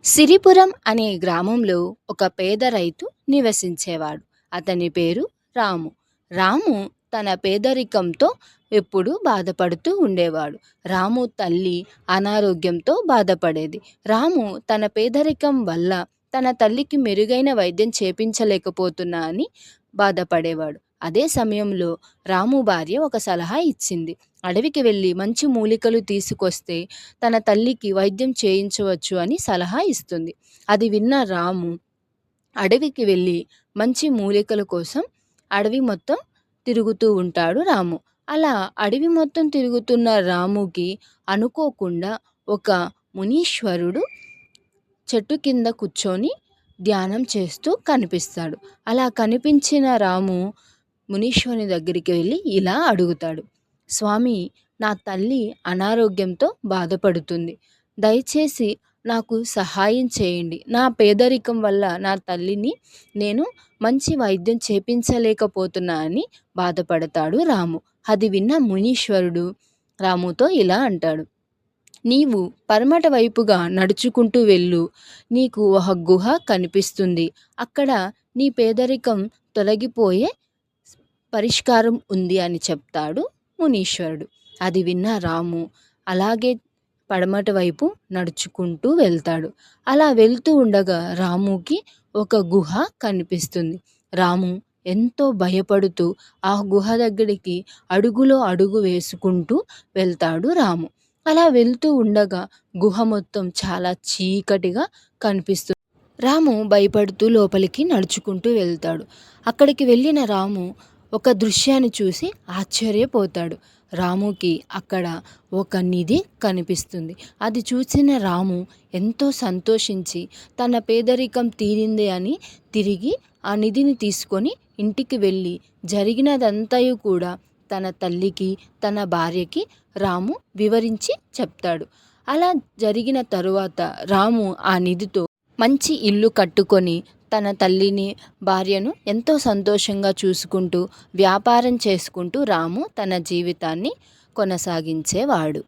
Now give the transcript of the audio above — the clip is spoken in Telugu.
సిరిపురం అనే గ్రామంలో ఒక పేద రైతు నివసించేవాడు. అతని పేరు రాము. రాము తన పేదరికంతో ఎప్పుడూ బాధపడుతూ ఉండేవాడు. రాము తల్లి అనారోగ్యంతో బాధపడేది. రాము తన పేదరికం వల్ల తన తల్లికి మెరుగైన వైద్యం చేపించలేకపోతున్నా అని బాధపడేవాడు. అదే సమయంలో రాము భార్య ఒక సలహా ఇచ్చింది. అడవికి వెళ్ళి మంచి మూలికలు తీసుకొస్తే తన తల్లికి వైద్యం చేయించవచ్చు అని సలహా ఇస్తుంది. అది విన్న రాము అడవికి వెళ్ళి మంచి మూలికల కోసం అడవి మొత్తం తిరుగుతూ ఉంటాడు రాము. అలా అడవి మొత్తం తిరుగుతున్న రాముకి అనుకోకుండా ఒక మునీశ్వరుడు చెట్టు కింద కూర్చొని ధ్యానం చేస్తూ కనిపిస్తాడు. అలా కనిపించిన రాము మునీశ్వరుని దగ్గరికి వెళ్ళి ఇలా అడుగుతాడు. స్వామి, నా తల్లి అనారోగ్యంతో బాధపడుతుంది. దయచేసి నాకు సహాయం చేయండి. నా పేదరికం వల్ల నా తల్లిని నేను మంచి వైద్యం చేపించలేకపోతున్నా అని బాధపడతాడు రాము. అది విన్న మునీశ్వరుడు రాముతో ఇలా అంటాడు. నీవు పరమట వైపుగా నడుచుకుంటూ వెళ్ళు. నీకు ఒక గుహ కనిపిస్తుంది. అక్కడ నీ పేదరికం తొలగిపోయే పరిష్కారం ఉంది అని చెప్తాడు మునీశ్వరుడు. అది విన్న రాము అలాగే పడమట వైపు నడుచుకుంటూ వెళ్తాడు. అలా వెళ్తూ ఉండగా రాముకి ఒక గుహ కనిపిస్తుంది. రాము ఎంతో భయపడుతూ ఆ గుహ దగ్గరికి అడుగులో అడుగు వేసుకుంటూ వెళ్తాడు రాము. అలా వెళ్తూ ఉండగా గుహ మొత్తం చాలా చీకటిగా కనిపిస్తుంది. రాము భయపడుతూ లోపలికి నడుచుకుంటూ వెళ్తాడు. అక్కడికి వెళ్ళిన రాము ఒక దృశ్యాన్ని చూసి ఆశ్చర్యపోతాడు. రాముకి అక్కడ ఒక నిధి కనిపిస్తుంది. అది చూసిన రాము ఎంతో సంతోషించి తన పేదరికం తీరింది అని తిరిగి ఆ నిధిని తీసుకొని ఇంటికి వెళ్ళి జరిగినదంతయు కూడా తన తల్లికి తన భార్యకి రాము వివరించి చెప్తాడు. అలా జరిగిన తరువాత రాము ఆ నిధితో మంచి ఇల్లు కట్టుకొని తన తల్లిని భార్యను ఎంతో సంతోషంగా చూసుకుంటూ వ్యాపారం చేసుకుంటూ రాము తన జీవితాన్ని కొనసాగించేవాడు.